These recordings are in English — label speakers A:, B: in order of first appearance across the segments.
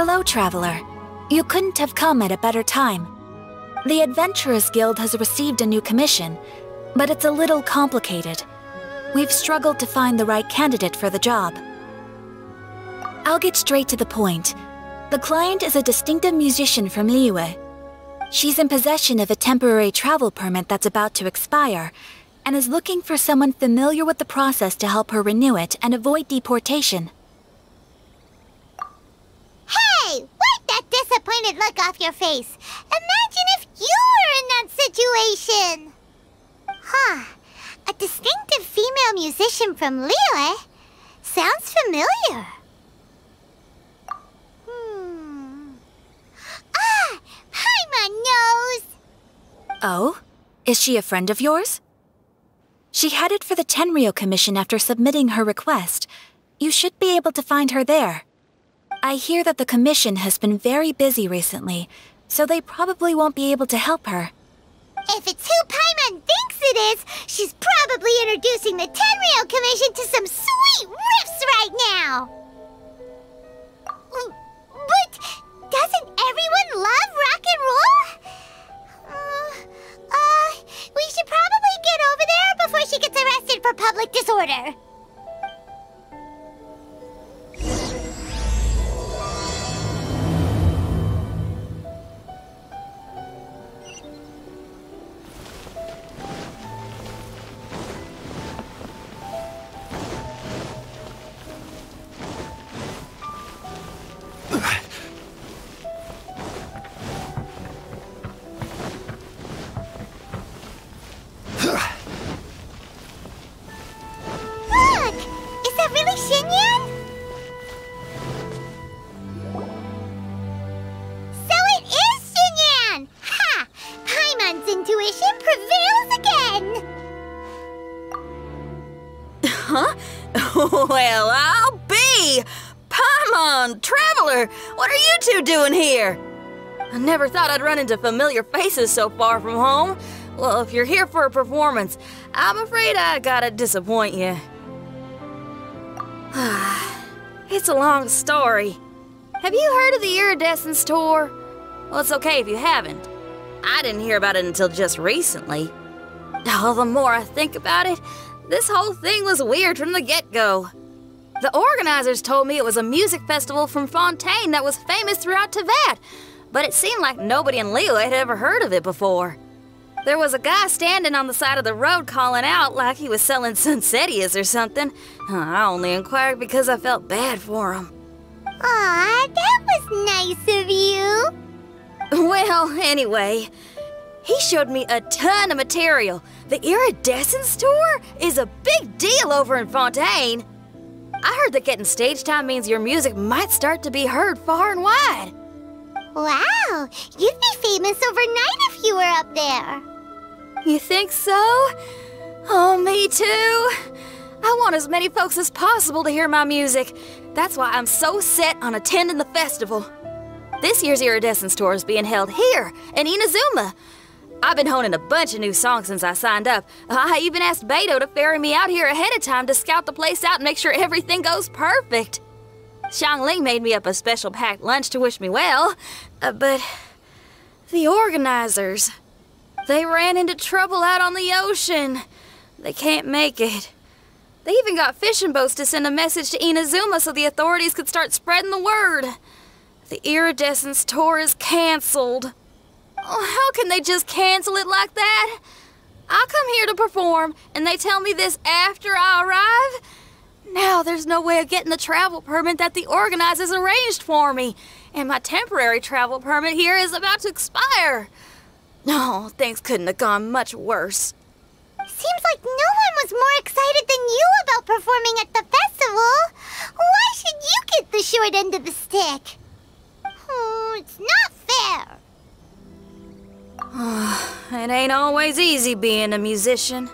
A: Hello, traveler. You couldn't have come at a better time. The Adventurers Guild has received a new commission, but it's a little complicated. We've struggled to find the right candidate for the job. I'll get straight to the point. The client is a distinctive musician from Liyue. She's in possession of a temporary travel permit that's about to expire, and is looking for someone familiar with the process to help her renew it and avoid deportation.
B: Hey! Wipe that disappointed look off your face! Imagine if you were in that situation! Huh. A distinctive female musician from Liyue? Sounds familiar. Ah! Paimon knows!
A: Oh? Is she a friend of yours? She headed for the Tenryou Commission after submitting her request. You should be able to find her there. I hear that the commission has been very busy recently, so they probably won't be able to help her.
B: If it's who Paimon thinks it is, she's probably introducing the Tenryou Commission to some sweet riffs right now! But doesn't everyone love rock and roll? We should probably get over there before she gets arrested for public disorder.
C: Well, I'll be! Paimon, Traveler, what are you two doing here? I never thought I'd run into familiar faces so far from home. Well, if you're here for a performance, I'm afraid I gotta disappoint you. It's a long story. Have you heard of the Iridescence Tour? Well, it's okay if you haven't. I didn't hear about it until just recently. Oh, the more I think about it, this whole thing was weird from the get-go. The organizers told me it was a music festival from Fontaine that was famous throughout Teyvat, but it seemed like nobody in Liyue had ever heard of it before. There was a guy standing on the side of the road calling out like he was selling Sunsetias or something. I only inquired because I felt bad for him.
B: Aw, that was nice of you.
C: Well, anyway, he showed me a ton of material. The Iridescence Tour is a big deal over in Fontaine. I heard that getting stage time means your music might start to be heard far and wide.
B: Wow, you'd be famous overnight if you were up there.
C: You think so? Oh, me too. I want as many folks as possible to hear my music. That's why I'm so set on attending the festival. This year's Iridescence Tour is being held here in Inazuma. I've been honing a bunch of new songs since I signed up. I even asked Beto to ferry me out here ahead of time to scout the place out and make sure everything goes perfect. Xiangling made me up a special packed lunch to wish me well, but the organizers, they ran into trouble out on the ocean. They can't make it. They even got fishing boats to send a message to Inazuma so the authorities could start spreading the word. The Iridescence Tour is canceled. Oh, how can they just cancel it like that? I come here to perform, and they tell me this after I arrive? Now there's no way of getting the travel permit that the organizers arranged for me, and my temporary travel permit here is about to expire. No, things couldn't have gone much worse.
B: Seems like no one was more excited than you about performing at the festival. Why should you get the short end of the stick? Oh, it's not fair.
C: It ain't always easy being a musician.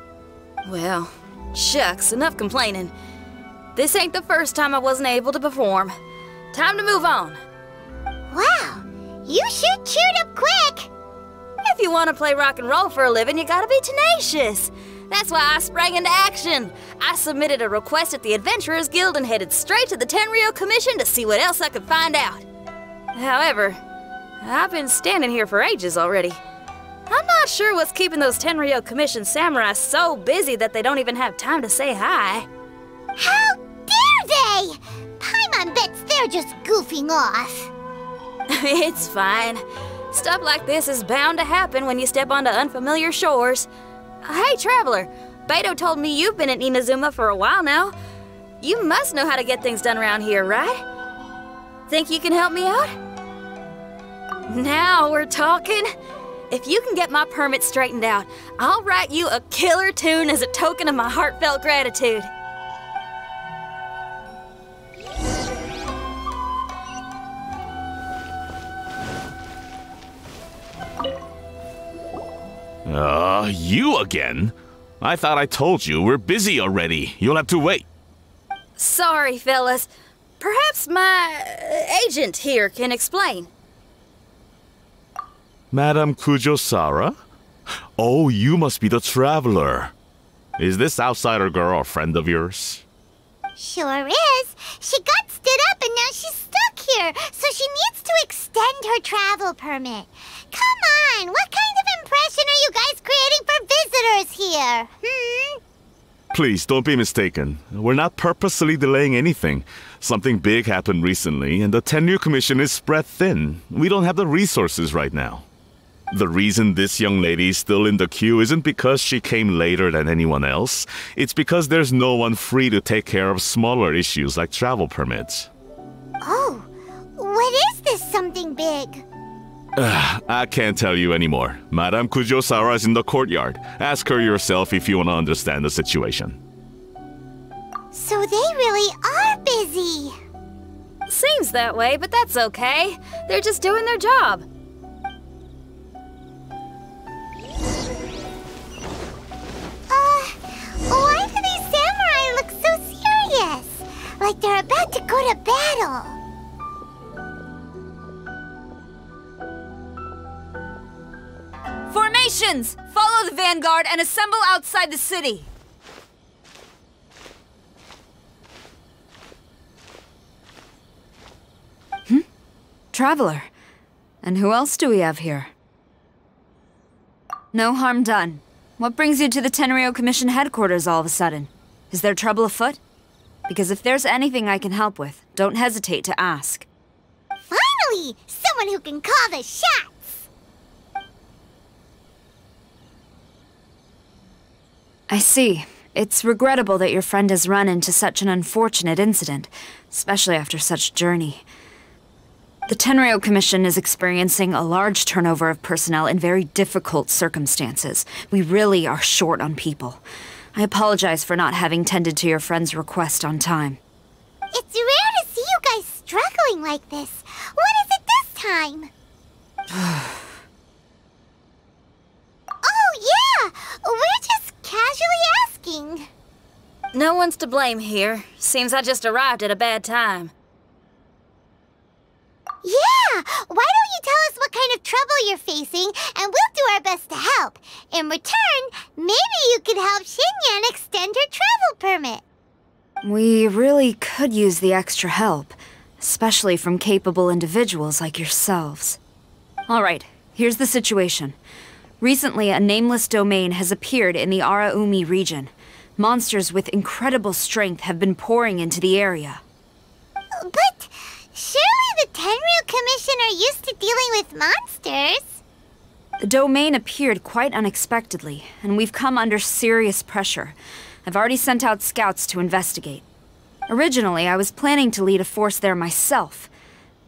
C: Well, shucks, enough complaining. This ain't the first time I wasn't able to perform. Time to move on.
B: Wow, you sure cheered up quick.
C: If you want to play rock and roll for a living, you gotta be tenacious. That's why I sprang into action. I submitted a request at the Adventurers Guild and headed straight to the Tenryou Commission to see what else I could find out. However, I've been standing here for ages already. I'm not sure what's keeping those Tenryou Commission samurai so busy that they don't even have time to say hi.
B: How dare they! Paimon bets they're just goofing off.
C: It's fine. Stuff like this is bound to happen when you step onto unfamiliar shores. Hey, Traveler, Beto told me you've been in Inazuma for a while now. You must know how to get things done around here, right? Think you can help me out? Now we're talking. If you can get my permit straightened out, I'll write you a killer tune as a token of my heartfelt gratitude.
D: You again? I thought I told you we're busy already. You'll have to wait.
C: Sorry, fellas. Perhaps my agent here can explain.
D: Madam Kujosara? Oh, you must be the traveler. Is this outsider girl a friend of yours?
B: Sure is. She got stood up and now she's stuck here, so she needs to extend her travel permit. Come on, what kind of impression are you guys creating for visitors here?
D: Please, don't be mistaken. We're not purposely delaying anything. Something big happened recently, and the Tenryou Commission is spread thin. We don't have the resources right now. The reason this young lady's still in the queue isn't because she came later than anyone else. It's because there's no one free to take care of smaller issues like travel permits.
B: Oh, what is this something big?
D: I can't tell you anymore. Madame Kujosara is in the courtyard. Ask her yourself if you want to understand the situation.
B: So they really are busy.
C: Seems that way, but that's okay. They're just doing their job.
B: Why do these samurai look so serious? Like they're about to go to battle.
C: Formations! Follow the vanguard and assemble outside the city.
E: Traveler. And who else do we have here? No harm done. What brings you to the Tenryou Commission headquarters all of a sudden? Is there trouble afoot? Because if there's anything I can help with, don't hesitate to ask.
B: Finally! Someone who can call the shots!
E: I see. It's regrettable that your friend has run into such an unfortunate incident, especially after such a journey. The Tenryou Commission is experiencing a large turnover of personnel in very difficult circumstances. We really are short on people. I apologize for not having tended to your friend's request on time.
B: It's rare to see you guys struggling like this. What is it this time? Oh, yeah! We're just casually asking.
C: No one's to blame here. Seems I just arrived at a bad time.
B: Yeah! Why don't you tell us what kind of trouble you're facing, and we'll do our best to help. In return, maybe you could help Xinyan extend her travel permit.
E: We really could use the extra help, especially from capable individuals like yourselves. All right, here's the situation. Recently, a nameless domain has appeared in the Araumi region. Monsters with incredible strength have been pouring into the area.
B: But surely the Tenryou Commission are used to dealing with monsters.
E: The domain appeared quite unexpectedly, and we've come under serious pressure. I've already sent out scouts to investigate. Originally, I was planning to lead a force there myself,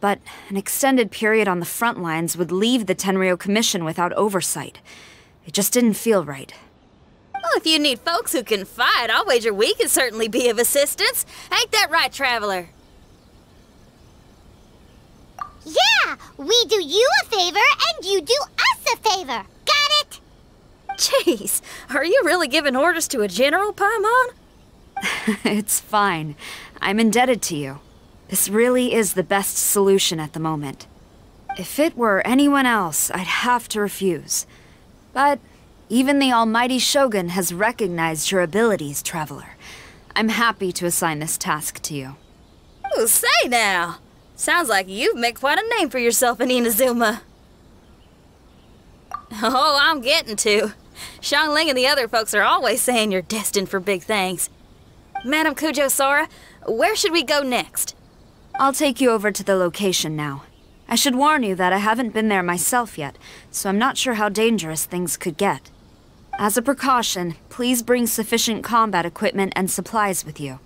E: but an extended period on the front lines would leave the Tenryou Commission without oversight. It just didn't feel right.
C: Well, if you need folks who can fight, I'll wager we can certainly be of assistance. Ain't that right, Traveler?
B: Yeah! We do you a favor, and you do us a favor. Got it?
C: Jeez, are you really giving orders to a general, Paimon?
E: It's fine. I'm indebted to you. This really is the best solution at the moment. If it were anyone else, I'd have to refuse. But even the almighty Shogun has recognized your abilities, Traveler. I'm happy to assign this task to you.
C: Oh, say now. Sounds like you've made quite a name for yourself in Inazuma. Oh, I'm getting to. Xiangling and the other folks are always saying you're destined for big things. Madam Kujo-Sora, where should we go next?
E: I'll take you over to the location now. I should warn you that I haven't been there myself yet, so I'm not sure how dangerous things could get. As a precaution, please bring sufficient combat equipment and supplies with you.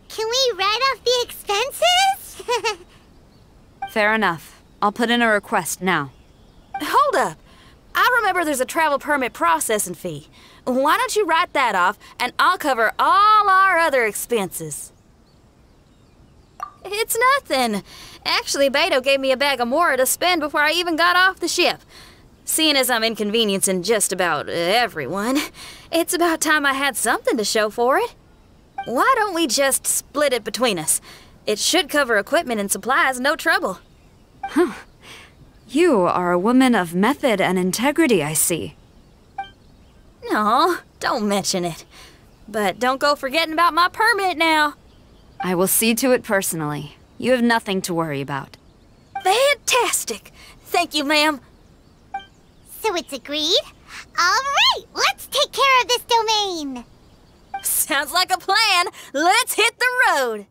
B: Can we write off the expenses?
E: Fair enough. I'll put in a request now.
C: Hold up. I remember there's a travel permit processing fee. Why don't you write that off, and I'll cover all our other expenses. It's nothing. Actually, Beto gave me a bag of Mora to spend before I even got off the ship. Seeing as I'm inconveniencing just about everyone, it's about time I had something to show for it. Why don't we just split it between us? It should cover equipment and supplies, no trouble.
E: Huh. You are a woman of method and integrity, I see.
C: No, don't mention it. But don't go forgetting about my permit now.
E: I will see to it personally. You have nothing to worry about.
C: Fantastic! Thank you, ma'am.
B: So it's agreed? Alright, let's take care of this domain!
C: Sounds like a plan. Let's hit the road.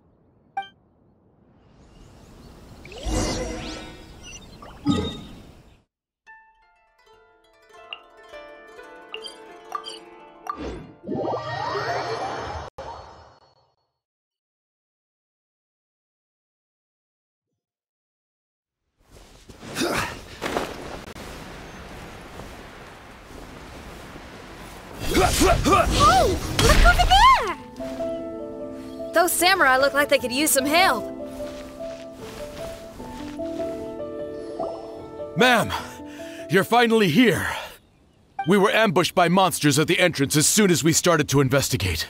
B: Hey, look over there!
C: Those samurai look like they could use some help.
F: Ma'am, you're finally here. We were ambushed by monsters at the entrance as soon as we started to investigate.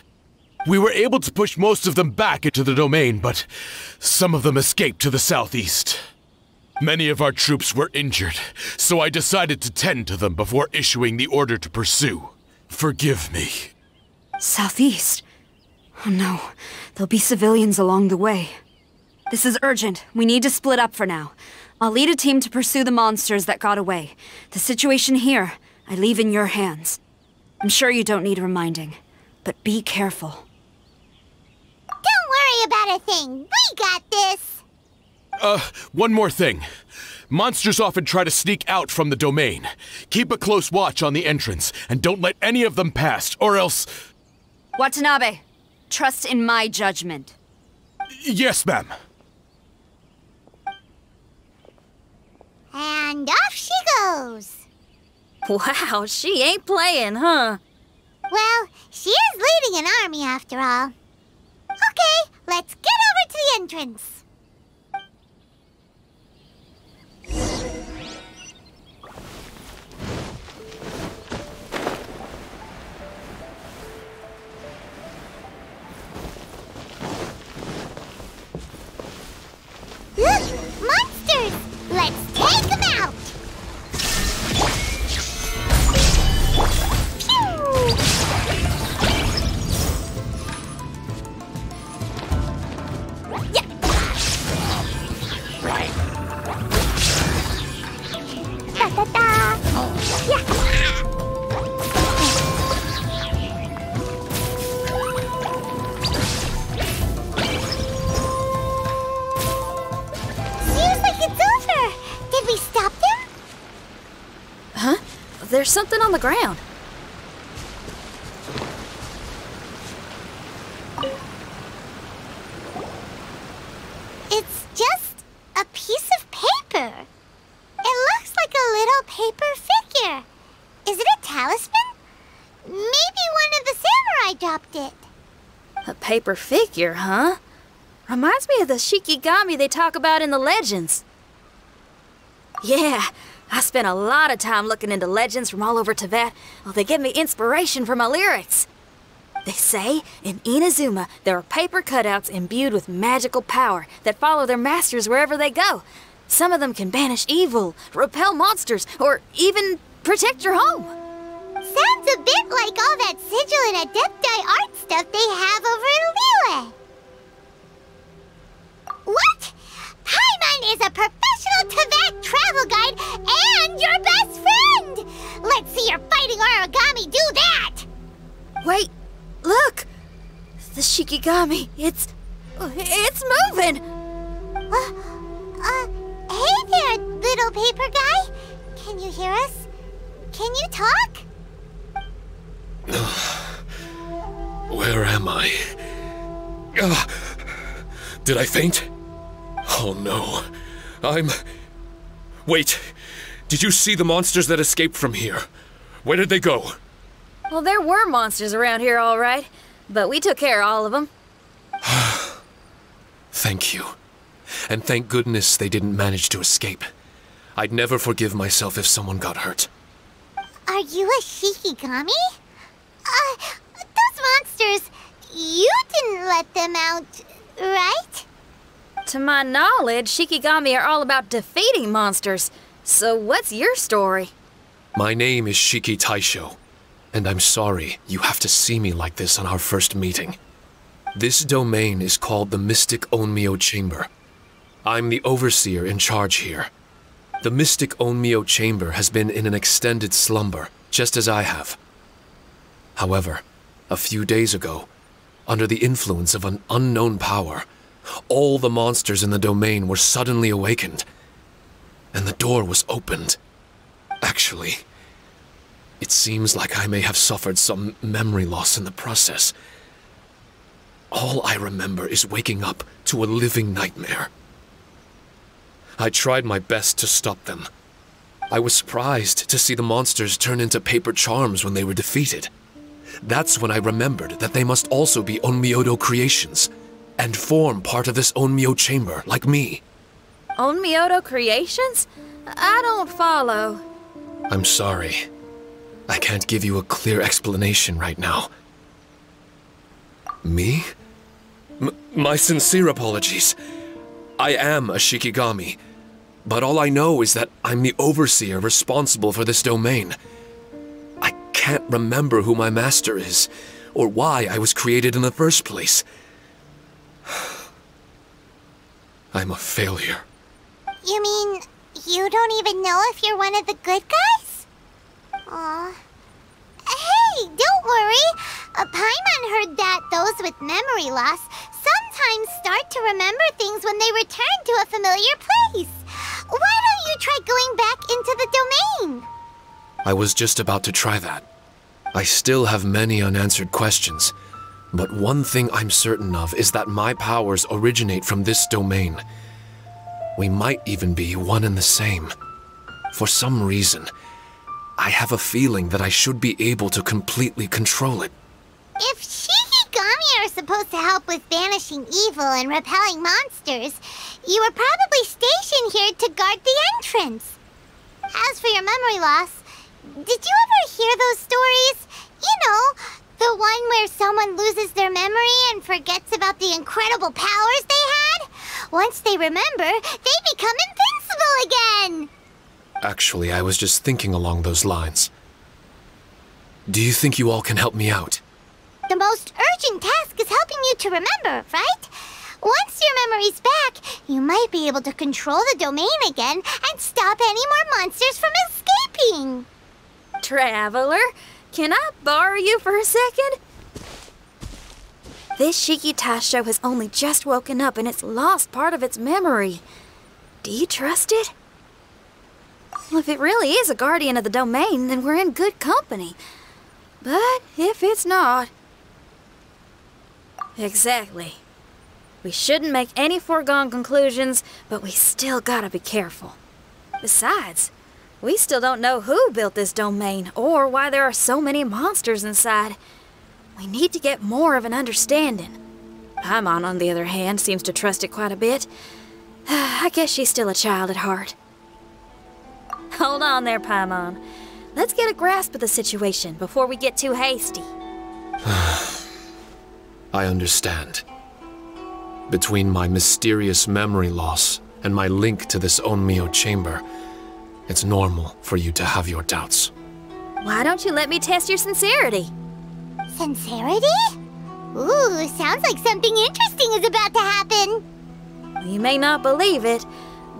F: We were able to push most of them back into the domain, but some of them escaped to the southeast. Many of our troops were injured, so I decided to tend to them before issuing the order to pursue. Forgive me.
E: Southeast? Oh no, there'll be civilians along the way. This is urgent. We need to split up for now. I'll lead a team to pursue the monsters that got away. The situation here, I leave in your hands. I'm sure you don't need reminding, but be careful.
B: Don't worry about a thing. We got this.
F: One more thing. Monsters often try to sneak out from the domain. Keep a close watch on the entrance, and don't let any of them pass, or else...
E: Watanabe, trust in my judgment.
F: Yes, ma'am.
B: And off she goes.
C: Wow, she ain't playing, huh?
B: Well, she is leading an army after all. Okay, let's get over to the entrance. Look! Monsters! Let's take them out! Pew! Yeah! Da-da-da! Yeah! Did we stop them?
C: Huh? There's something on the ground.
B: It's just a piece of paper. It looks like a little paper figure. Is it a talisman? Maybe one of the samurai dropped it.
C: A paper figure, huh? Reminds me of the Shikigami they talk about in the legends. Yeah, I spent a lot of time looking into legends from all over Tibet. Well, they give me inspiration for my lyrics. They say in Inazuma there are paper cutouts imbued with magical power that follow their masters wherever they go. Some of them can banish evil, repel monsters, or even protect your home.
B: Sounds a bit like all that sigil and Adepti art stuff they have over in Liyue. What? Paimon is a professional Teyvat travel guide and your best friend! Let's see your fighting origami do that!
C: Wait, look! The Shikigami, it's moving!
B: Hey there, little paper guy. Can you hear us? Can you talk?
G: Where am I? Did I faint? Oh no. Wait. Did you see the monsters that escaped from here? Where did they go?
C: Well, there were monsters around here, all right. But we took care of all of them.
G: Thank you. And thank goodness they didn't manage to escape. I'd never forgive myself if someone got hurt.
B: Are you a Shikigami? Those monsters, you didn't let them out, right?
C: To my knowledge, Shikigami are all about defeating monsters. So what's your story?
G: My name is Shiki Taisho, and I'm sorry you have to see me like this on our first meeting. This domain is called the Mystic Onmyo Chamber. I'm the overseer in charge here. The Mystic Onmyo Chamber has been in an extended slumber, just as I have. However, a few days ago, under the influence of an unknown power, all the monsters in the domain were suddenly awakened, and the door was opened. Actually, it seems like I may have suffered some memory loss in the process. All I remember is waking up to a living nightmare. I tried my best to stop them. I was surprised to see the monsters turn into paper charms when they were defeated. That's when I remembered that they must also be Onmyodo creations, and form part of this Onmyo chamber, like me.
C: Onmyodo creations? I don't follow.
G: I'm sorry. I can't give you a clear explanation right now. Me? My sincere apologies. I am a Shikigami, but all I know is that I'm the overseer responsible for this domain. I can't remember who my master is, or why I was created in the first place. I'm a failure.
B: You mean you don't even know if you're one of the good guys? Aw. Hey, don't worry. Paimon heard that those with memory loss sometimes start to remember things when they return to a familiar place. Why don't you try going back into the domain?
G: I was just about to try that. I still have many unanswered questions, but one thing I'm certain of is that my powers originate from this domain. We might even be one and the same. For some reason, I have a feeling that I should be able to completely control it.
B: If Shikigami are supposed to help with banishing evil and repelling monsters, you were probably stationed here to guard the entrance. As for your memory loss, did you ever hear those stories? You know, the one where someone loses their memory and forgets about the incredible powers they had? Once they remember, they become invincible again!
G: Actually, I was just thinking along those lines. Do you think you all can help me out?
B: The most urgent task is helping you to remember, right? Once your memory's back, you might be able to control the domain again and stop any more monsters from escaping.
C: Traveler, can I borrow you for a second? This Shiki Taisho has only just woken up and it's lost part of its memory. Do you trust it? Well, if it really is a guardian of the domain, then we're in good company. But if it's not... Exactly. We shouldn't make any foregone conclusions, but we still gotta be careful. Besides, we still don't know who built this domain or why there are so many monsters inside. We need to get more of an understanding. Paimon, on the other hand, seems to trust it quite a bit. I guess she's still a child at heart. Hold on there, Paimon. Let's get a grasp of the situation before we get too hasty.
G: I understand. Between my mysterious memory loss and my link to this Onmyo chamber, it's normal for you to have your doubts.
C: Why don't you let me test your sincerity?
B: Sincerity? Ooh, sounds like something interesting is about to happen.
C: You may not believe it,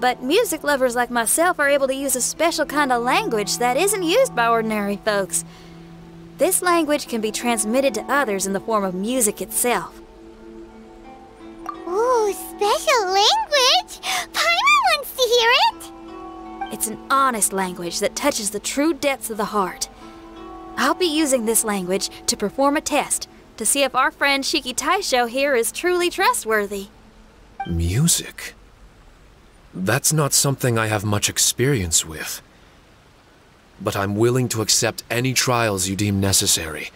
C: but music lovers like myself are able to use a special kind of language that isn't used by ordinary folks. This language can be transmitted to others in the form of music itself.
B: Ooh, special language! Paimon wants to hear it!
C: It's an honest language that touches the true depths of the heart. I'll be using this language to perform a test to see if our friend Shiki Taisho here is truly trustworthy.
G: Music? That's not something I have much experience with. But I'm willing to accept any trials you deem necessary.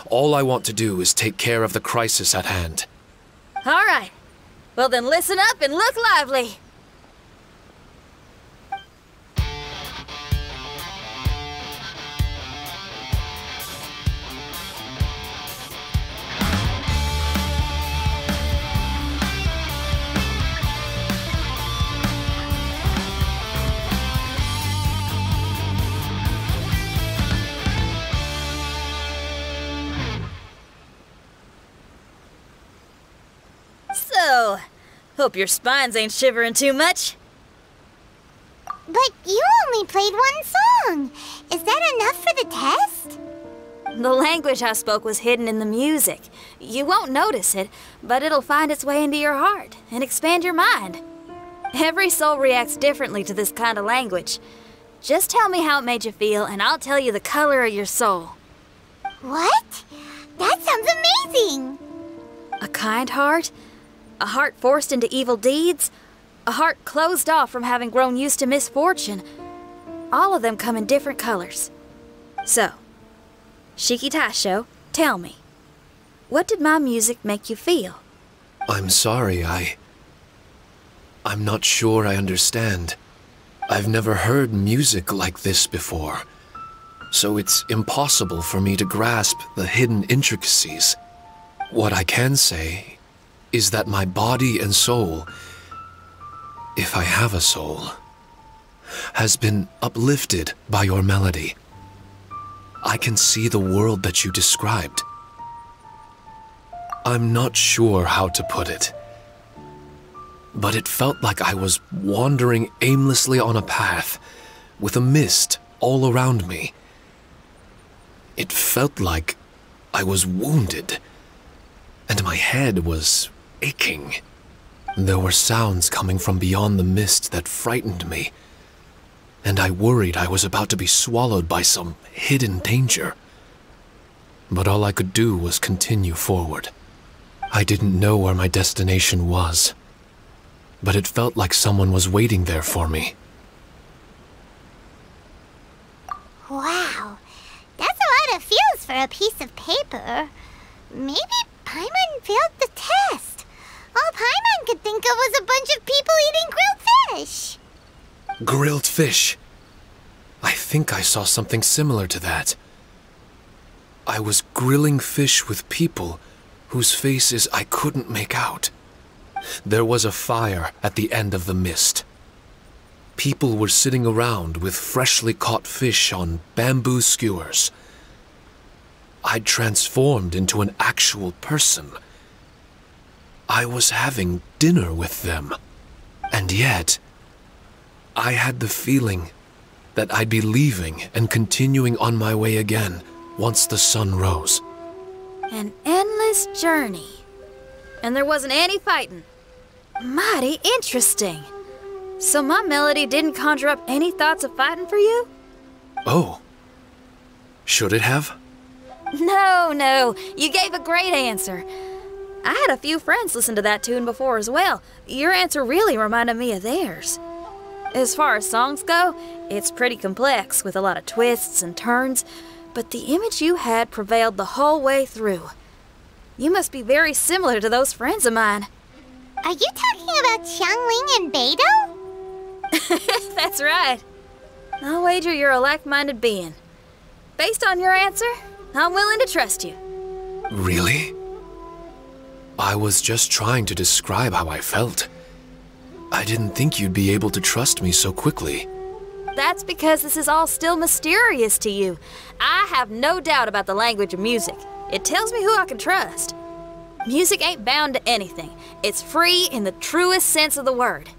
G: All I want to do is take care of the crisis at hand.
C: All right. Well then listen up and look lively. So, hope your spines ain't shivering too much.
B: But you only played one song. Is that enough for the test?
C: The language I spoke was hidden in the music. You won't notice it, but it'll find its way into your heart and expand your mind. Every soul reacts differently to this kind of language. Just tell me how it made you feel, and I'll tell you the color of your soul.
B: What? That sounds amazing!
C: A kind heart? A heart forced into evil deeds? A heart closed off from having grown used to misfortune? All of them come in different colors. So, Shiki Taisho, tell me, what did my music make you feel?
G: I'm sorry, I'm not sure I understand. I've never heard music like this before, so it's impossible for me to grasp the hidden intricacies. What I can say is that my body and soul, if I have a soul, has been uplifted by your melody. I can see the world that you described. I'm not sure how to put it, but it felt like I was wandering aimlessly on a path with a mist all around me. It felt like I was wounded, and my head was aching. There were sounds coming from beyond the mist that frightened me, and I worried I was about to be swallowed by some hidden danger. But all I could do was continue forward. I didn't know where my destination was, but it felt like someone was waiting there for me.
B: Wow, that's a lot of feels for a piece of paper. Maybe Paimon failed the test. All Paimon could think of was a bunch of people eating grilled fish.
G: Grilled fish. I think I saw something similar to that. I was grilling fish with people whose faces I couldn't make out. There was a fire at the end of the mist. People were sitting around with freshly caught fish on bamboo skewers. I'd transformed into an actual person. I was having dinner with them. And yet, I had the feeling that I'd be leaving and continuing on my way again once the sun rose.
C: An endless journey. And there wasn't any fighting. Mighty interesting. So my melody didn't conjure up any thoughts of fighting for you?
G: Oh. Should it have?
C: No, you gave a great answer. I had a few friends listen to that tune before as well. Your answer really reminded me of theirs. As far as songs go, it's pretty complex with a lot of twists and turns, but the image you had prevailed the whole way through. You must be very similar to those friends of mine.
B: Are you talking about Xiangling and Beidou?
C: That's right. I'll wager you're a like-minded being. Based on your answer, I'm willing to trust you.
G: Really? I was just trying to describe how I felt. I didn't think you'd be able to trust me so quickly.
C: That's because this is all still mysterious to you. I have no doubt about the language of music. It tells me who I can trust. Music ain't bound to anything. It's free in the truest sense of the word.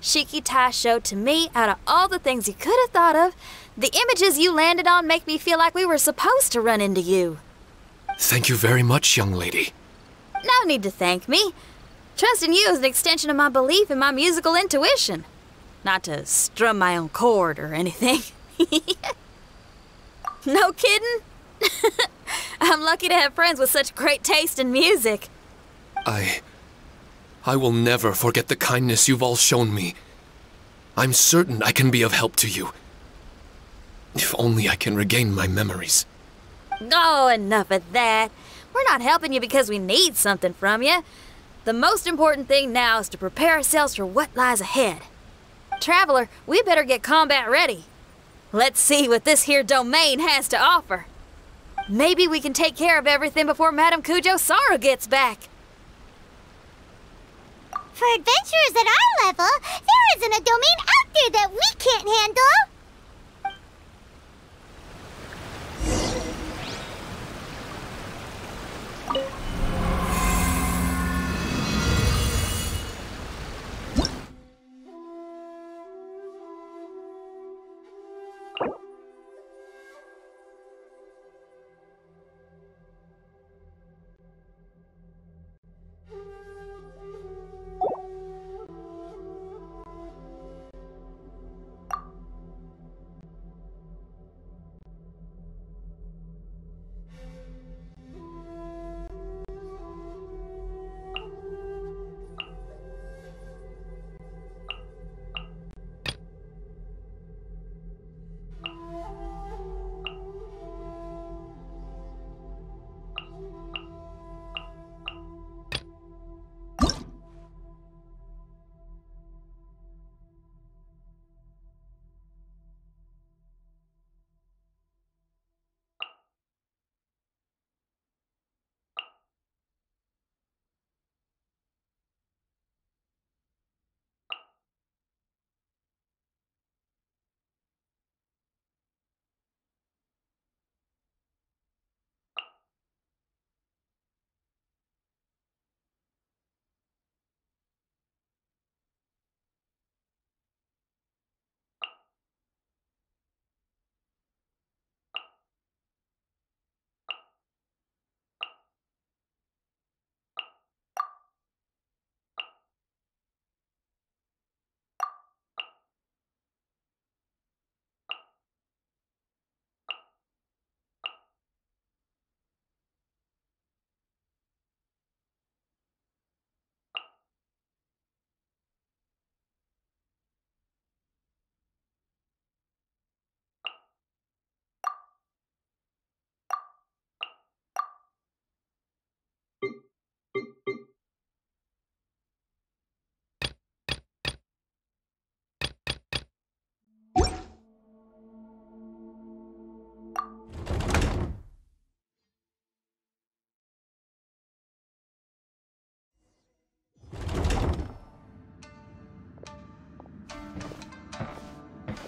C: Shiki Taisho, to me, out of all the things you could have thought of, the images you landed on make me feel like we were supposed to run into you.
G: Thank you very much, young lady.
C: No need to thank me. Trusting you is an extension of my belief in my musical intuition. Not to strum my own chord or anything. No kidding? I'm lucky to have friends with such great taste in music.
G: I will never forget the kindness you've all shown me. I'm certain I can be of help to you. If only I can regain my memories.
C: Oh, enough of that. We're not helping you because we need something from you. The most important thing now is to prepare ourselves for what lies ahead. Traveler, we better get combat ready. Let's see what this here domain has to offer. Maybe we can take care of everything before Madame Kujo-Sara gets back.
B: For adventurers at our level, there isn't a domain out there that we can't handle.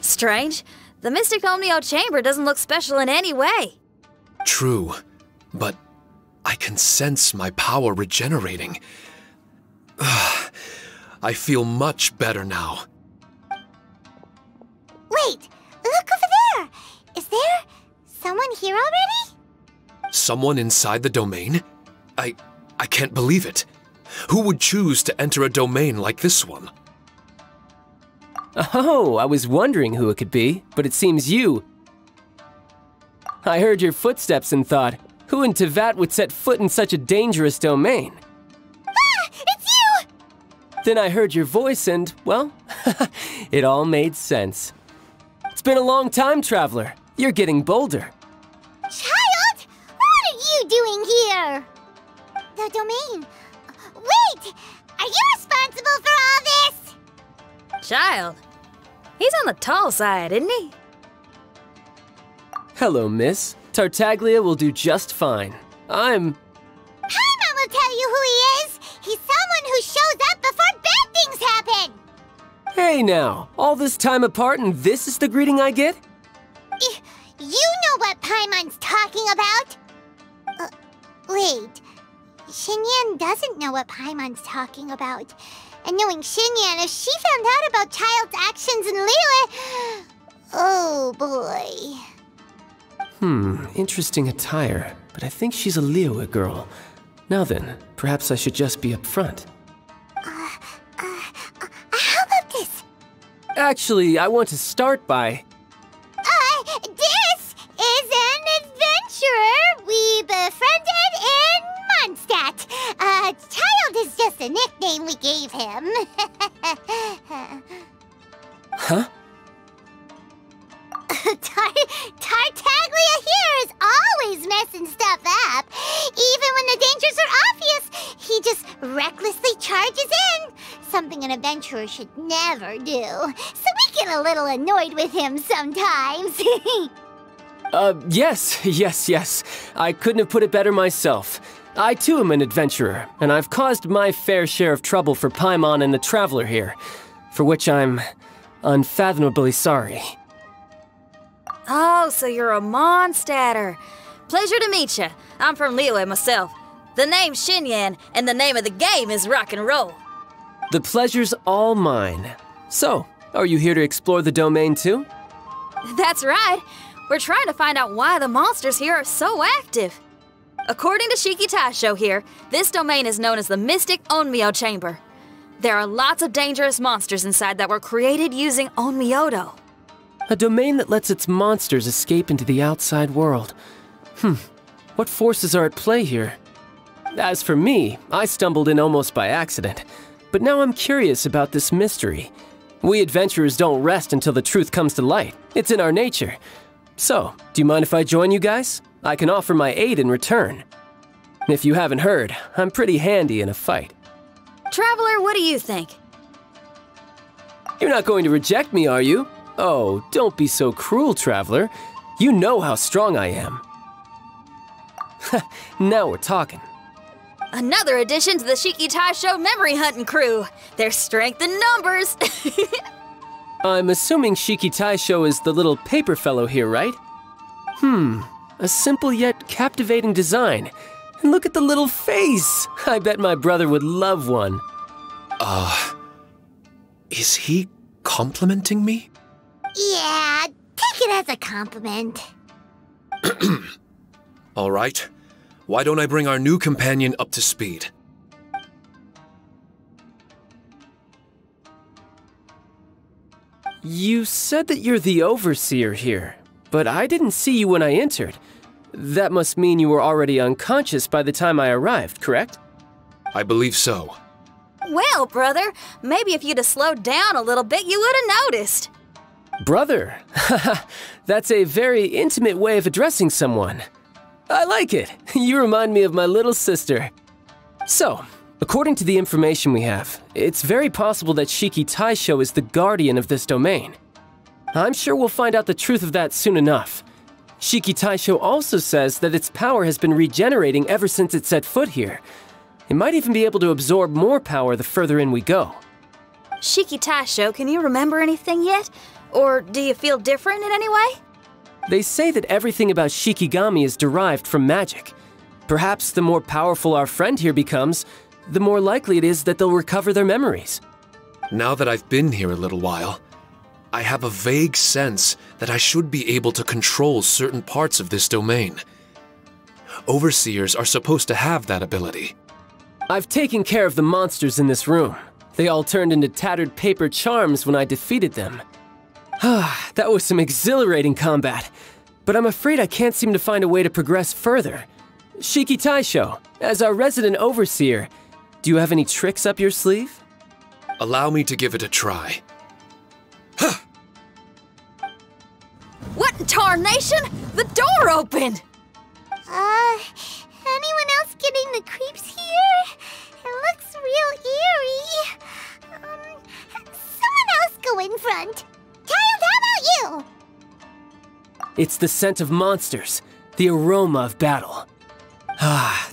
C: Strange. The Mystic Omnio Chamber doesn't look special in any way.
G: True, but I can sense my power regenerating. I feel much better now.
B: Wait, look over there! Is there someone here already?
G: Someone inside the domain? I can't believe it. Who would choose to enter a domain like this one?
H: Oh, I was wondering who it could be, but it seems you. I heard your footsteps and thought, who in Teyvat would set foot in such a dangerous domain?
B: Ah! It's you!
H: Then I heard your voice and, well, it all made sense. It's been a long time, Traveler. You're getting bolder.
B: Child! What are you doing here? The domain. Wait! Are you responsible for all this?
C: Child? He's on the tall side, isn't he?
H: Hello, miss. Tartaglia will do just fine.
B: Paimon will tell you who he is! He's someone who shows up before bad things happen!
H: Hey now, all this time apart and this is the greeting I get?
B: You know what Paimon's talking about? Wait, Xinyan doesn't know what Paimon's talking about. And knowing Xinyan, if she found out about Child's actions in Liyue... Oh, boy.
H: Interesting attire, but I think she's a Liyue girl. Now then, perhaps I should just be upfront.
B: How about this?
H: Actually, I want to start by...
B: This is an adventurer we befriended in Mondstadt. Child is just a nickname we gave him.
H: Huh?
B: Tartaglia here is always messing stuff up. Even when the dangers are obvious, he just recklessly charges in. Something an adventurer should never do. So we get a little annoyed with him sometimes.
H: Yes. I couldn't have put it better myself. I too am an adventurer, and I've caused my fair share of trouble for Paimon and the Traveler here, for which I'm unfathomably sorry.
C: Oh, so you're a Mondstadter. Pleasure to meet you. I'm from Liyue myself. The name's Xinyan, and the name of the game is rock and roll.
H: The pleasure's all mine. So, are you here to explore the domain too?
C: That's right. We're trying to find out why the monsters here are so active. According to Shiki Taisho here, this domain is known as the Mystic Onmyo Chamber. There are lots of dangerous monsters inside that were created using Onmyodo.
H: A domain that lets its monsters escape into the outside world. What forces are at play here? As for me, I stumbled in almost by accident. But now I'm curious about this mystery. We adventurers don't rest until the truth comes to light. It's in our nature. So, do you mind if I join you guys? I can offer my aid in return. If you haven't heard, I'm pretty handy in a fight.
C: Traveler, what do you think?
H: You're not going to reject me, are you? Oh, don't be so cruel, Traveler. You know how strong I am. Now we're talking.
C: Another addition to the Shiki Taisho memory hunting crew. There's strength in numbers.
H: I'm assuming Shiki Taisho is the little paper fellow here, right? A simple yet captivating design. And look at the little face! I bet my brother would love one.
G: Is he complimenting me?
B: Yeah, take it as a compliment.
G: All right. Why don't I bring our new companion up to speed?
H: You said that you're the overseer here, but I didn't see you when I entered. That must mean you were already unconscious by the time I arrived, correct?
G: I believe so.
C: Well, brother, maybe if you'd have slowed down a little bit, you would have noticed.
H: Brother? That's a very intimate way of addressing someone. I like it. You remind me of my little sister. So, according to the information we have, it's very possible that Shiki Taisho is the guardian of this domain. I'm sure we'll find out the truth of that soon enough. Shiki Taisho also says that its power has been regenerating ever since it set foot here. It might even be able to absorb more power the further in we go.
C: Shiki Taisho, can you remember anything yet? Or do you feel different in any way?
H: They say that everything about Shikigami is derived from magic. Perhaps the more powerful our friend here becomes, the more likely it is that they'll recover their memories.
G: Now that I've been here a little while, I have a vague sense that I should be able to control certain parts of this domain. Overseers are supposed to have that ability.
H: I've taken care of the monsters in this room. They all turned into tattered paper charms when I defeated them. That was some exhilarating combat, but I'm afraid I can't seem to find a way to progress further. Shiki Taisho, as our resident overseer, do you have any tricks up your sleeve?
G: Allow me to give it a try.
C: What in tarnation? The door opened!
B: Anyone else getting the creeps here? It looks real eerie. Someone else go in front. Child, how about you?
H: It's the scent of monsters, the aroma of battle.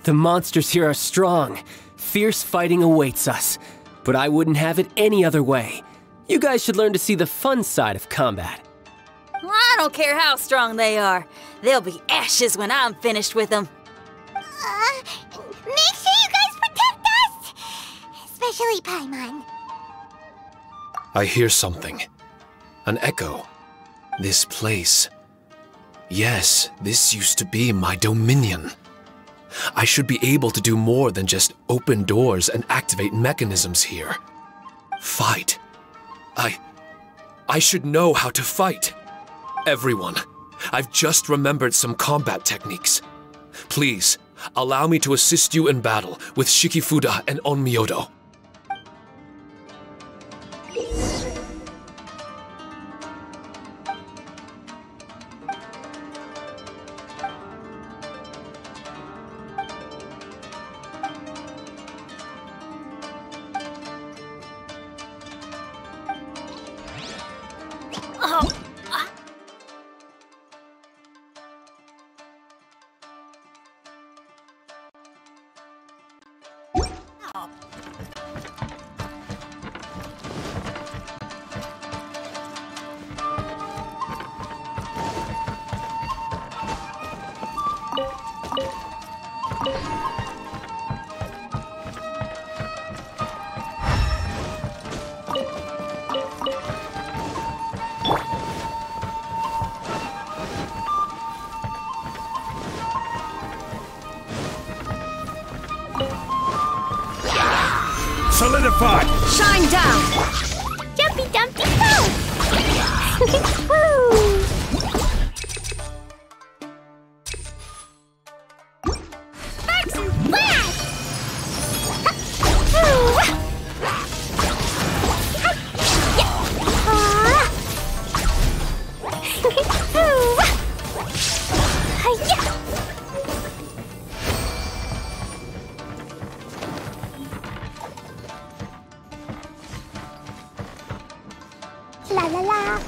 H: The monsters here are strong. Fierce fighting awaits us. But I wouldn't have it any other way. You guys should learn to see the fun side of combat.
C: I don't care how strong they are. They'll be ashes when I'm finished with them.
B: Make sure you especially Paimon.
G: I hear something. An echo. This place. Yes, this used to be my dominion. I should be able to do more than just open doors and activate mechanisms here. Fight. I should know how to fight. Everyone, I've just remembered some combat techniques. Please, allow me to assist you in battle with Shikifuda and Onmyodo.
F: Solidify!
C: Shine down!
B: Jumpy Dumpty Go! Woo! Sparks and flash! La la la.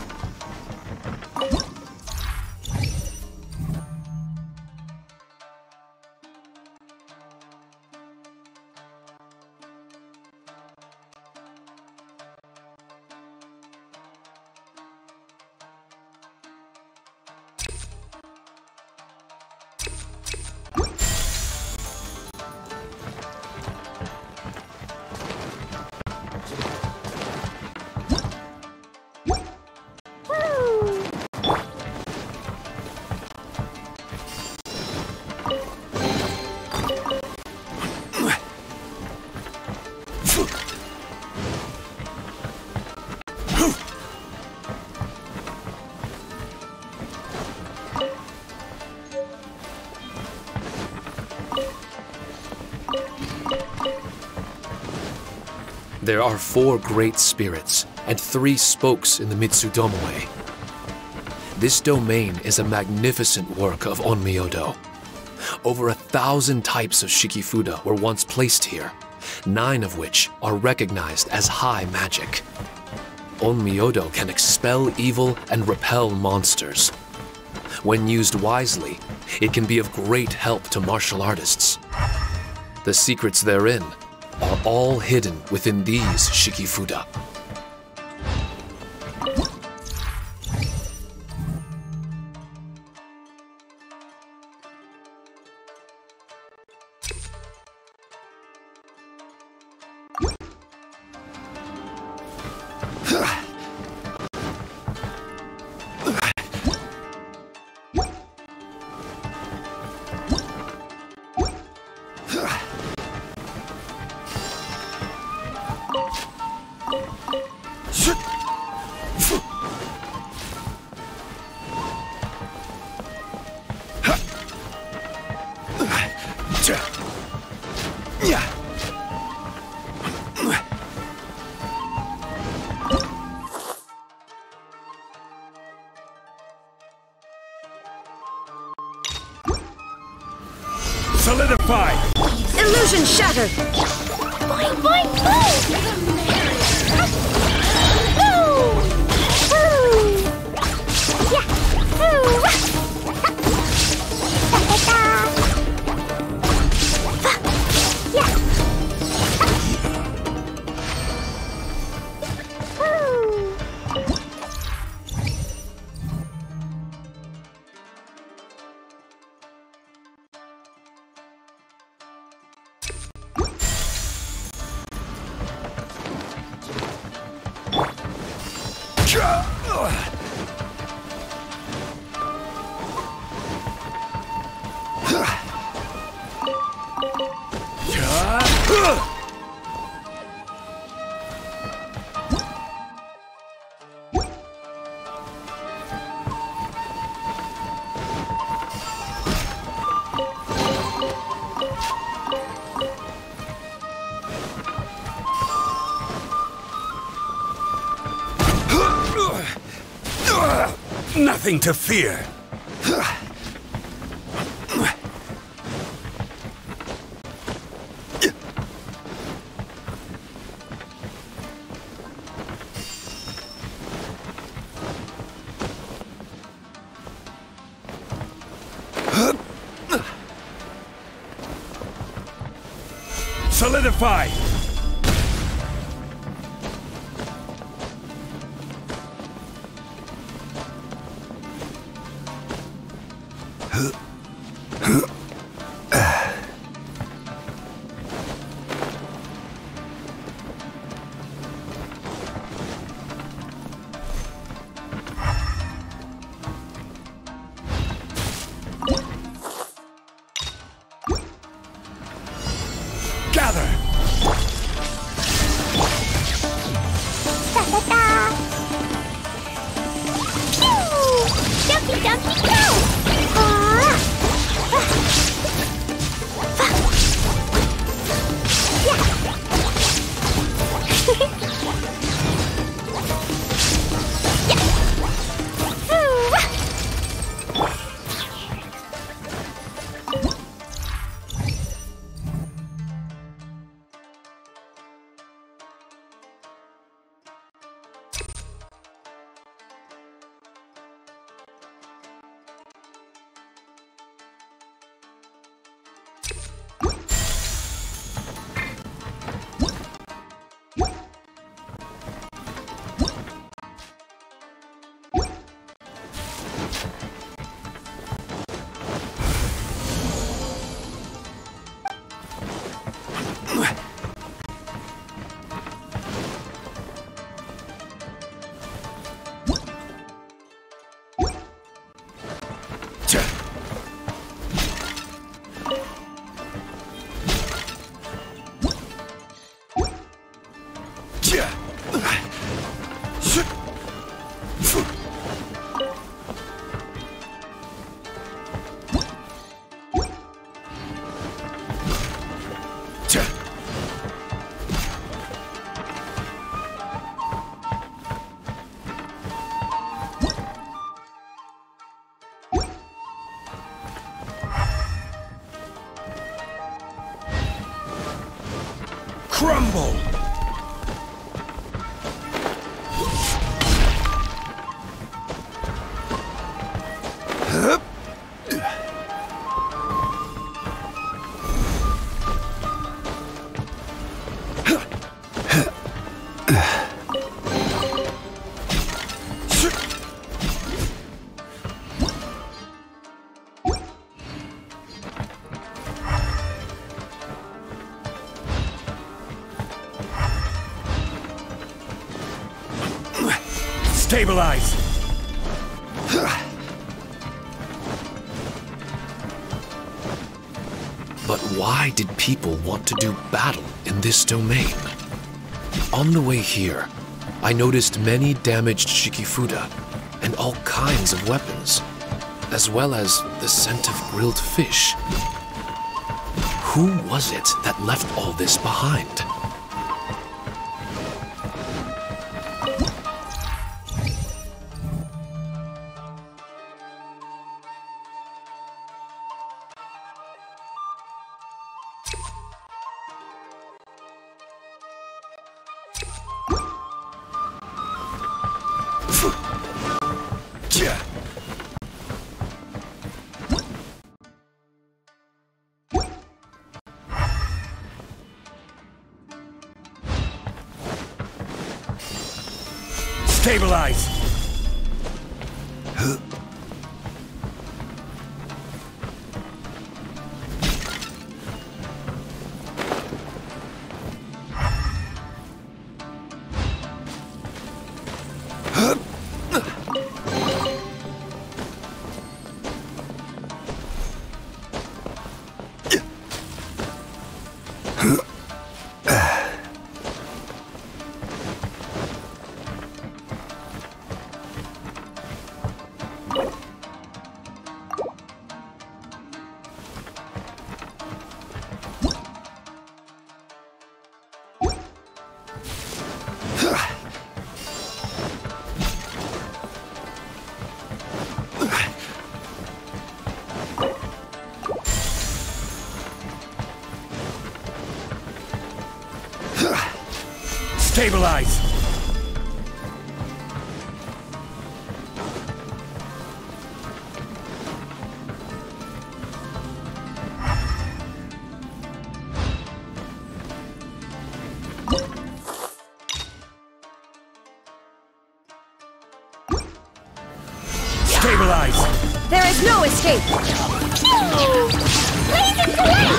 G: There are 4 great spirits and 3 spokes in the Mitsudomoi. This domain is a magnificent work of Onmyodo. Over 1,000 types of Shikifuda were once placed here, 9 of which are recognized as high magic. Onmyodo can expel evil and repel monsters. When used wisely, it can be of great help to martial artists. The secrets therein are all hidden within these Shikifuda.
F: Solidify!
C: Illusion shattered!
B: Boing, boing, boing!
I: Nothing to fear. Solidify! Gather!
B: Ta-ta-ta! Pew! Dumpy, dumpy, go!
I: Crumble! Stabilize!
G: But why did people want to do battle in this domain? On the way here, I noticed many damaged Shikifuda and all kinds of weapons, as well as the scent of grilled fish. Who was it that left all this behind?
I: Stabilize! Stabilize! Stabilize!
C: There is no escape!
B: Laser collide!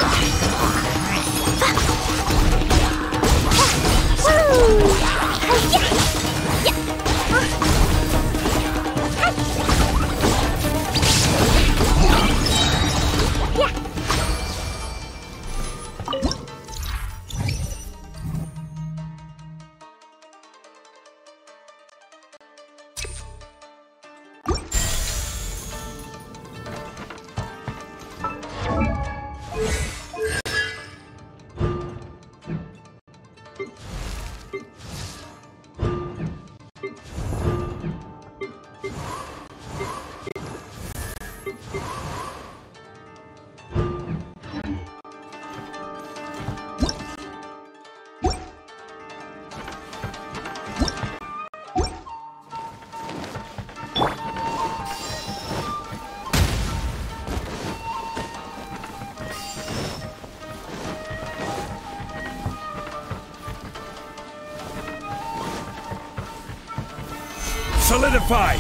I: Solidify!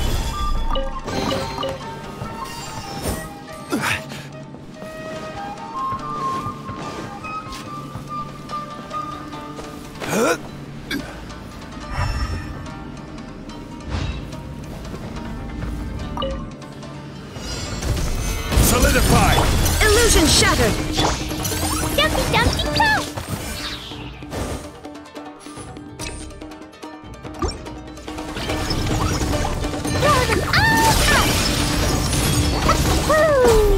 I: Solidify!
C: Illusion shattered!
B: Dumpty dumpty go! Throw them all out! Woo!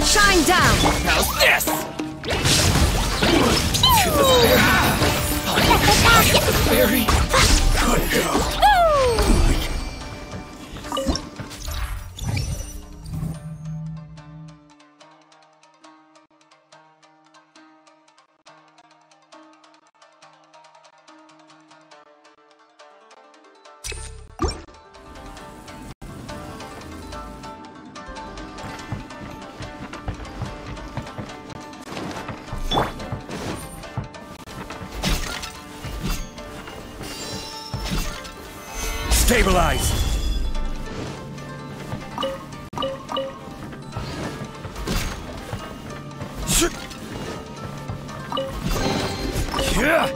C: Shine down!
I: How's this?
G: Very
I: Good girl. Stabilize! Yeah!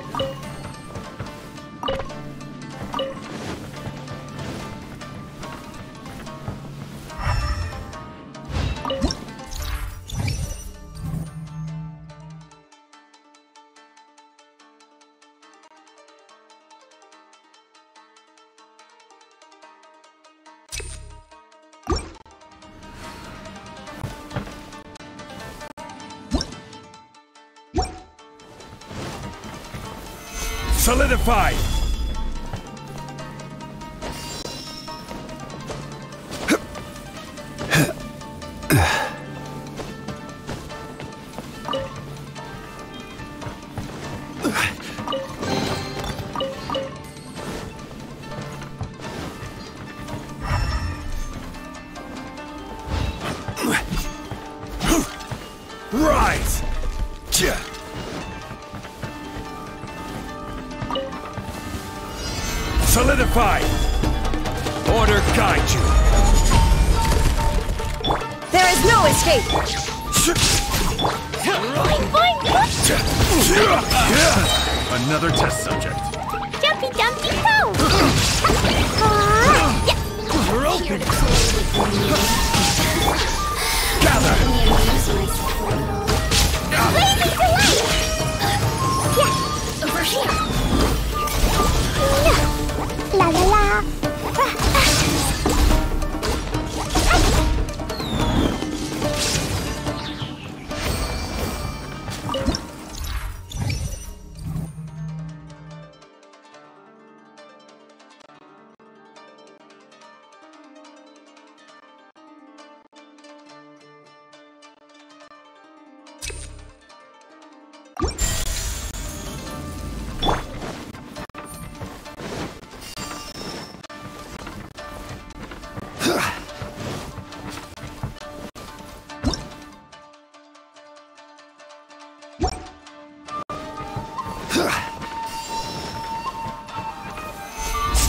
I: Solidify! Right! Solidified! Order guide you!
C: There is no escape!
D: Another test subject.
B: Jumpy, jumpy, go!
I: We're open! Gather!
B: Blazing to light! Yeah, over here. La la la.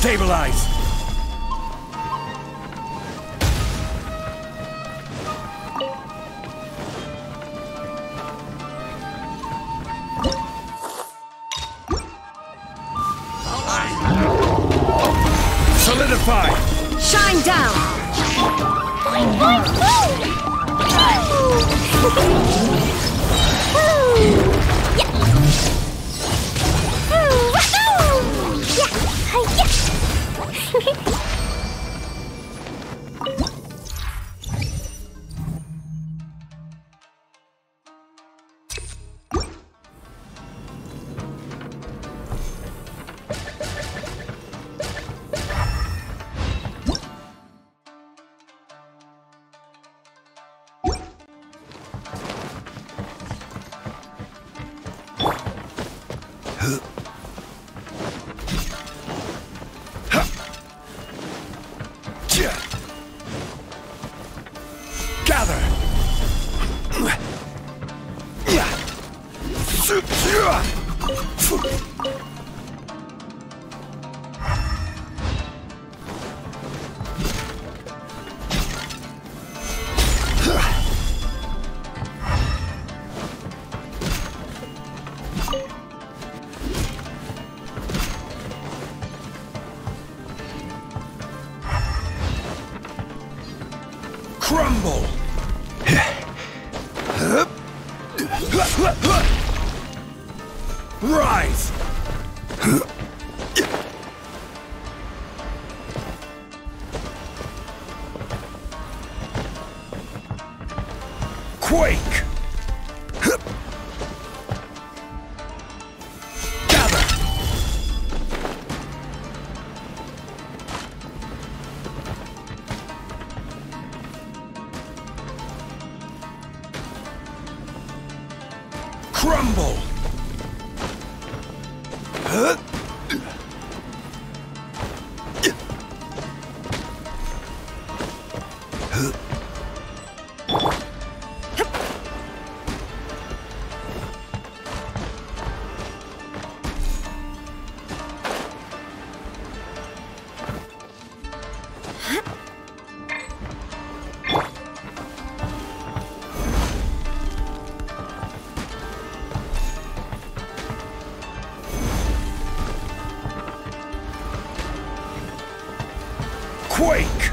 I: Stabilize! Solidify!
C: Shine down!
I: Gather! Crumble! Rise! Quake! Gather! Crumble! Quake!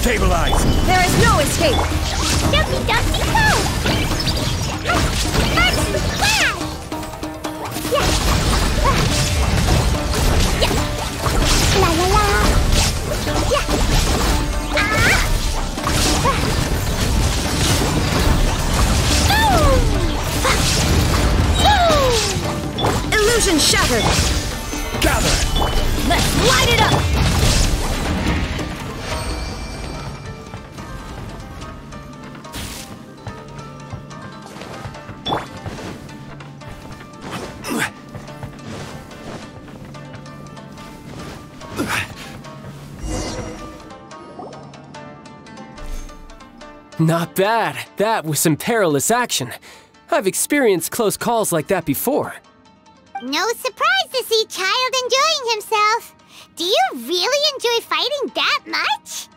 I: Stabilize!
C: There is no escape!
B: Dumpty Dumpty Go! Marching square! Yeah! Yeah! La la la! Yeah!
C: Illusion shattered!
I: Gather!
C: Let's light it up!
H: Not bad. That was some perilous action. I've experienced close calls like that before.
B: No surprise to see Child enjoying himself. Do you really enjoy fighting that much?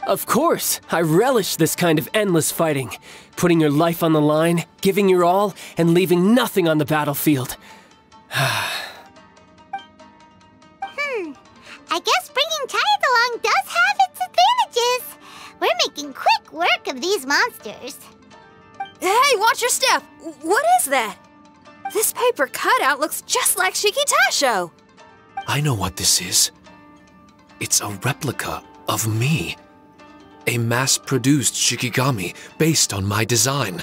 H: Of course, I relish this kind of endless fighting. Putting your life on the line, giving your all, and leaving nothing on the battlefield.
B: I guess bringing Child along does have its advantages. We're making quick work of these monsters.
C: Hey, watch your step! What is that? This paper cutout looks just like Shiki Taisho.
G: I know what this is. It's a replica of me. A mass-produced Shikigami based on my design.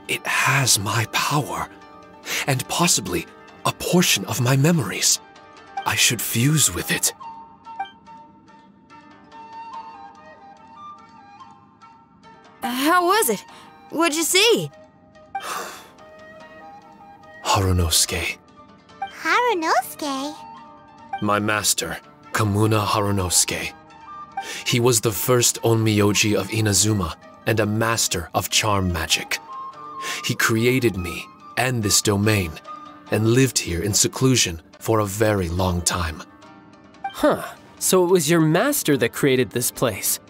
G: It has my power, and possibly a portion of my memories. I should fuse with it.
C: How was it? What'd you see?
G: Harunosuke.
B: Harunosuke?
G: My master, Kamuna Harunosuke. He was the first Onmyoji of Inazuma and a master of charm magic. He created me and this domain and lived here in seclusion for a very long time.
H: Huh. So it was your master that created this place.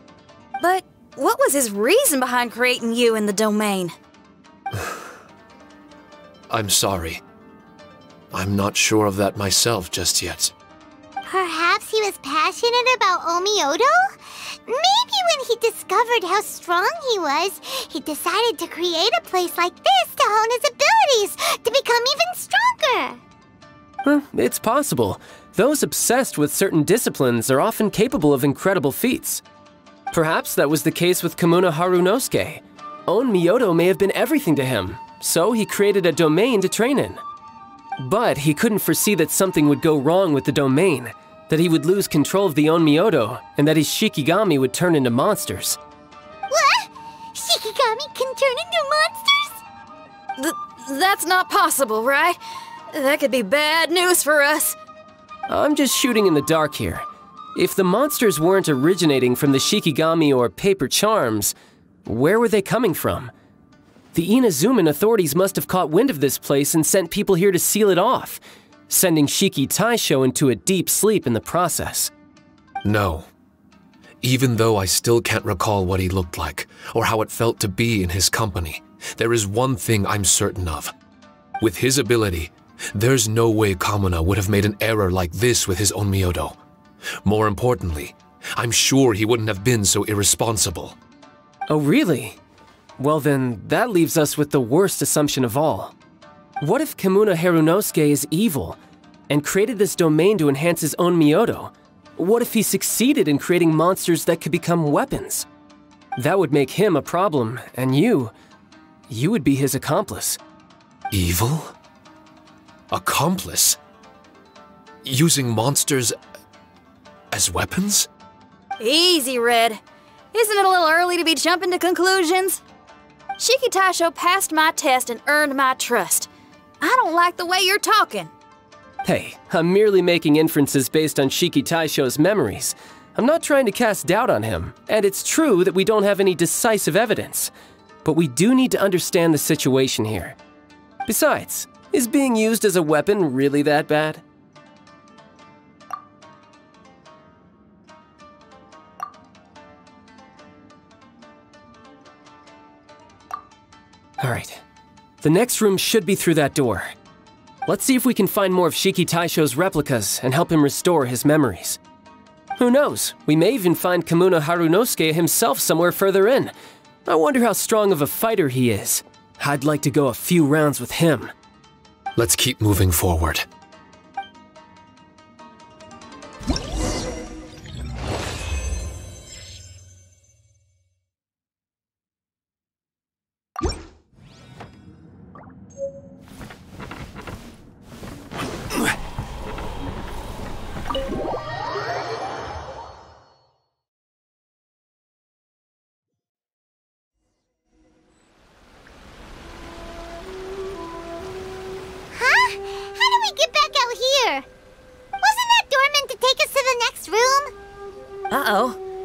C: But what was his reason behind creating you in the domain?
G: I'm sorry. I'm not sure of that myself just yet.
B: Perhaps he was passionate about Omiodo? Maybe when he discovered how strong he was, he decided to create a place like this to hone his abilities, to become even stronger.
H: It's possible. Those obsessed with certain disciplines are often capable of incredible feats. Perhaps that was the case with Kamuna Harunosuke. Onmyodo may have been everything to him, so he created a domain to train in. But he couldn't foresee that something would go wrong with the domain, that he would lose control of the Onmyodo, and that his Shikigami would turn into monsters.
B: What? Shikigami can turn into monsters?
C: That's not possible, right? That could be bad news for us.
H: I'm just shooting in the dark here. If the monsters weren't originating from the Shikigami or paper charms, where were they coming from? The Inazuman authorities must have caught wind of this place and sent people here to seal it off, sending Shiki Taisho into a deep sleep in the process.
G: No. Even though I still can't recall what he looked like, or how it felt to be in his company, there is one thing I'm certain of. With his ability, there's no way Kamuna would have made an error like this with his Onmyodo. More importantly, I'm sure he wouldn't have been so irresponsible.
H: Oh, really? Well then, that leaves us with the worst assumption of all. What if Kamuna Harunosuke is evil, and created this domain to enhance his own Onmyodo? What if he succeeded in creating monsters that could become weapons? That would make him a problem, and you would be his accomplice.
G: Evil? Accomplice? Using monsters as weapons?
C: Easy, Red. Isn't it a little early to be jumping to conclusions? Shiki Taisho passed my test and earned my trust. I don't like the way you're talking.
H: Hey, I'm merely making inferences based on Shiki Taisho's memories. I'm not trying to cast doubt on him, and it's true that we don't have any decisive evidence. But we do need to understand the situation here. Besides, is being used as a weapon really that bad? Alright, the next room should be through that door. Let's see if we can find more of Shiki Taisho's replicas and help him restore his memories. Who knows? We may even find Kamuna Harunosuke himself somewhere further in. I wonder how strong of a fighter he is. I'd like to go a few rounds with him.
G: Let's keep moving forward.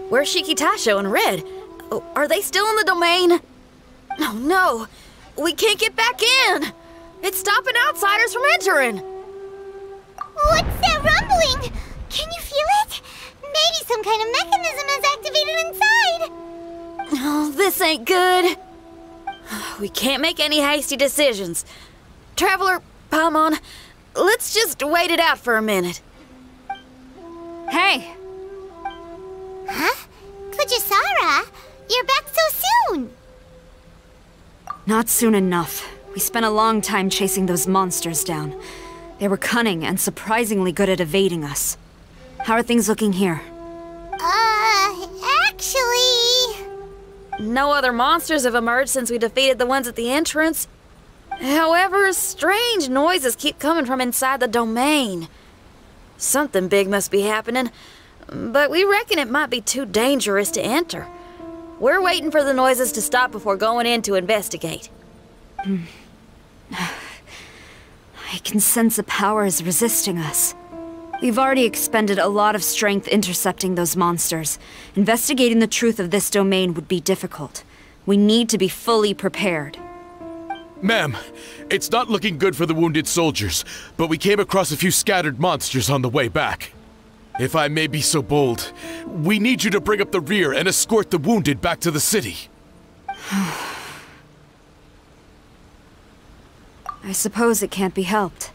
C: Where's Shikitasho and Red? Oh, are they still in the domain? Oh no! We can't get back in! It's stopping outsiders from entering!
B: What's that rumbling? Can you feel it? Maybe some kind of mechanism is activated inside!
C: Oh, this ain't good. We can't make any hasty decisions. Traveler, Paimon, let's just wait it out for a minute.
E: Hey!
B: Huh? Kujisara, you're back so soon!
E: Not soon enough. We spent a long time chasing those monsters down. They were cunning and surprisingly good at evading us. How are things looking here?
B: Actually...
C: No other monsters have emerged since we defeated the ones at the entrance. However, strange noises keep coming from inside the domain. Something big must be happening. But we reckon it might be too dangerous to enter. We're waiting for the noises to stop before going in to investigate.
E: I can sense a power is resisting us. We've already expended a lot of strength intercepting those monsters. Investigating the truth of this domain would be difficult. We need to be fully prepared.
F: Ma'am, it's not looking good for the wounded soldiers, but we came across a few scattered monsters on the way back. If I may be so bold, we need you to bring up the rear and escort the wounded back to the city.
E: I suppose it can't be helped.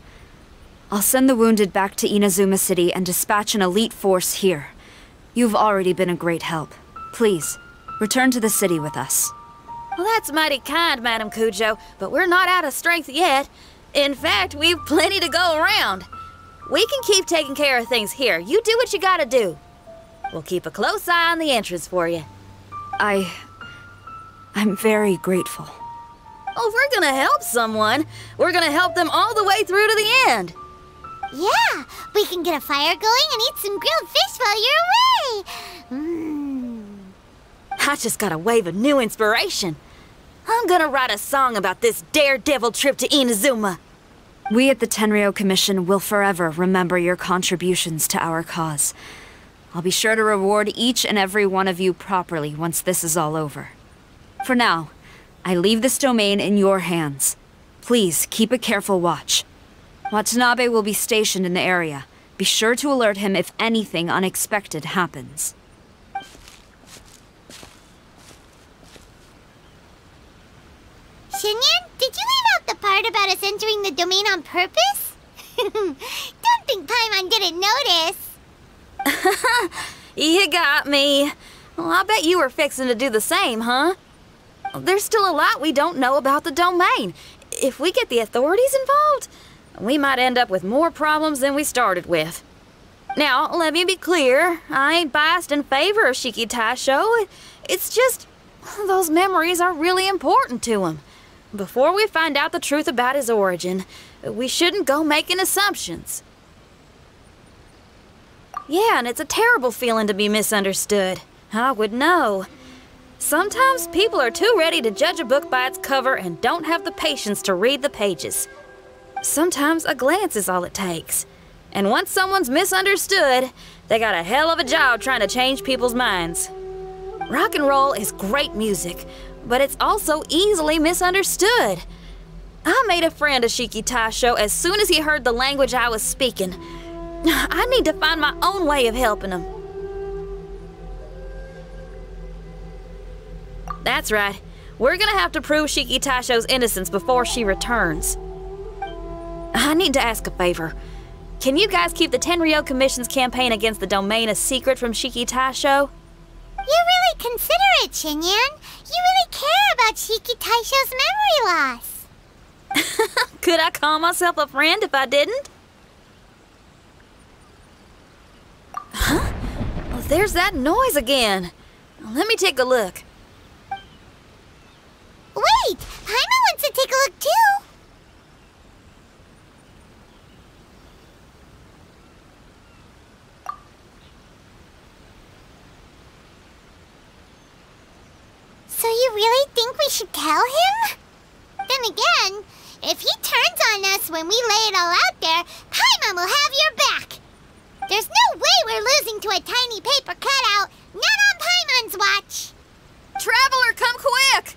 E: I'll send the wounded back to Inazuma City and dispatch an elite force here. You've already been a great help. Please, return to the city with us.
C: Well, that's mighty kind, Madam Kujo, but we're not out of strength yet. In fact, we've plenty to go around. We can keep taking care of things here. You do what you gotta do. We'll keep a close eye on the entrance for you.
E: I'm very grateful.
C: Oh, if we're gonna help someone, we're gonna help them all the way through to the end.
B: Yeah, we can get a fire going and eat some grilled fish while you're away.
C: I just got a wave of new inspiration. I'm gonna write a song about this daredevil trip to Inazuma.
E: We at the Tenryou Commission will forever remember your contributions to our cause. I'll be sure to reward each and every one of you properly once this is all over. For now, I leave this domain in your hands. Please keep a careful watch. Watanabe will be stationed in the area. Be sure to alert him if anything unexpected happens.
B: Shinyan, did you leave out the part about us entering the domain on purpose? Don't think Paimon didn't notice.
C: You got me. Well, I bet you were fixing to do the same, huh? There's still a lot we don't know about the domain. If we get the authorities involved, we might end up with more problems than we started with. Now, let me be clear. I ain't biased in favor of Shikitasho. It's just, those memories are really important to him. Before we find out the truth about his origin, we shouldn't go making assumptions. Yeah, and it's a terrible feeling to be misunderstood. I would know. Sometimes people are too ready to judge a book by its cover and don't have the patience to read the pages. Sometimes a glance is all it takes. And once someone's misunderstood, they got a hell of a job trying to change people's minds. Rock and roll is great music, but it's also easily misunderstood. I made a friend of Shikitasho as soon as he heard the language I was speaking. I need to find my own way of helping him. That's right. We're gonna have to prove Shikitasho's innocence before she returns. I need to ask a favor. can you guys keep the Tenryou Commission's campaign against the domain a secret from Shiki Taisho?
B: You're really considerate, Xinyan. You really care about Shiki Taisho's memory loss.
C: Could I call myself a friend if I didn't? Huh? Well, there's that noise again. Let me take a look.
B: Wait! Paimon wants to take a look too! So you really think we should tell him? Then again, if he turns on us when we lay it all out there, Paimon will have your back! There's no way we're losing to a tiny paper cutout, not on Paimon's watch!
C: Traveler, come quick!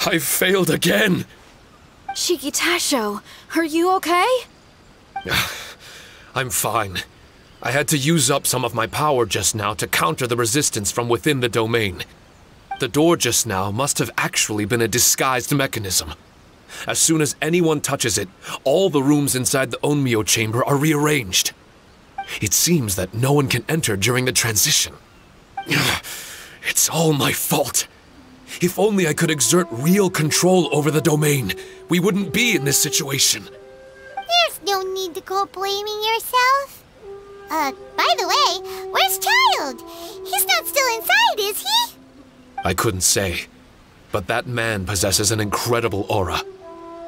G: I failed again!
C: Shiki Taisho, are you okay?
G: I'm fine. I had to use up some of my power just now to counter the resistance from within the domain. The door just now must have actually been a disguised mechanism. As soon as anyone touches it, all the rooms inside the Onmyo chamber are rearranged. It seems that no one can enter during the transition. It's all my fault. If only I could exert real control over the domain, we wouldn't be in this situation.
B: There's no need to go blaming yourself. By the way, where's Child? He's not still inside, is he?
G: I couldn't say, but that man possesses an incredible aura.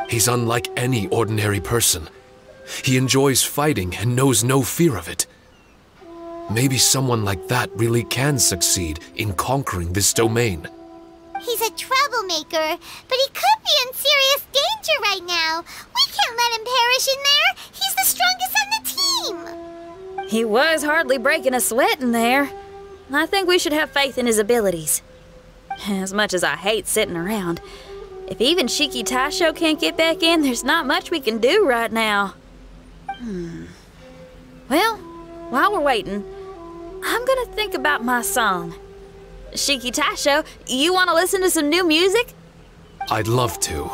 G: He's unlike any ordinary person. He enjoys fighting and knows no fear of it. Maybe someone like that really can succeed in conquering this domain.
B: He's a troublemaker, but he could be in serious danger right now. We can't let him perish in there. He's the strongest on the team.
C: He was hardly breaking a sweat in there. I think we should have faith in his abilities. As much as I hate sitting around, if even Shiki Taisho can't get back in, there's not much we can do right now. Well, while we're waiting, I'm gonna think about my song. Shiki Taisho, you want to listen to some new music?
G: I'd love to.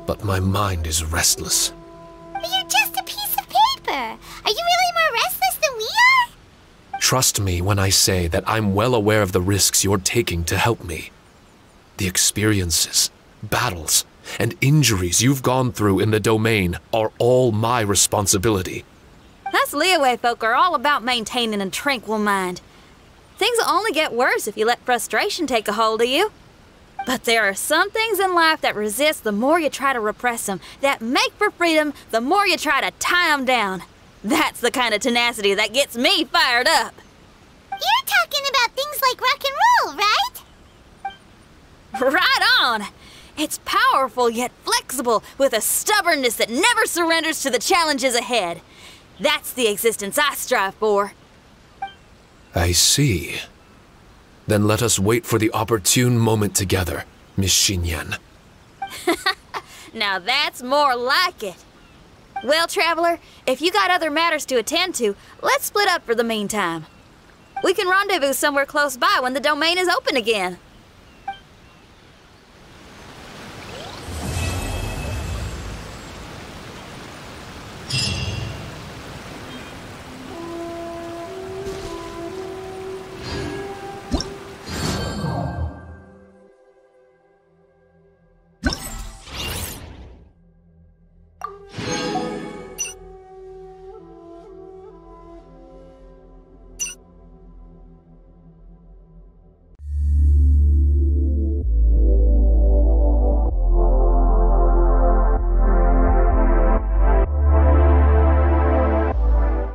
G: But my mind is restless.
B: But you're just a piece of paper. Are you really more restless than we are?
G: Trust me when I say that I'm well aware of the risks you're taking to help me. The experiences, battles, and injuries you've gone through in the domain are all my responsibility.
C: Us Liyue folk are all about maintaining a tranquil mind. Things will only get worse if you let frustration take a hold of you. But there are some things in life that resist the more you try to repress them, that make for freedom the more you try to tie them down. That's the kind of tenacity that gets me fired up.
B: You're talking about things like rock and roll, right?
C: Right on! It's powerful yet flexible, with a stubbornness that never surrenders to the challenges ahead. That's the existence I strive for.
G: I see. Then let us wait for the opportune moment together, Miss Xinyan.
C: Now that's more like it. Well, Traveler, if you got other matters to attend to, let's split up for the meantime. We can rendezvous somewhere close by when the domain is open again.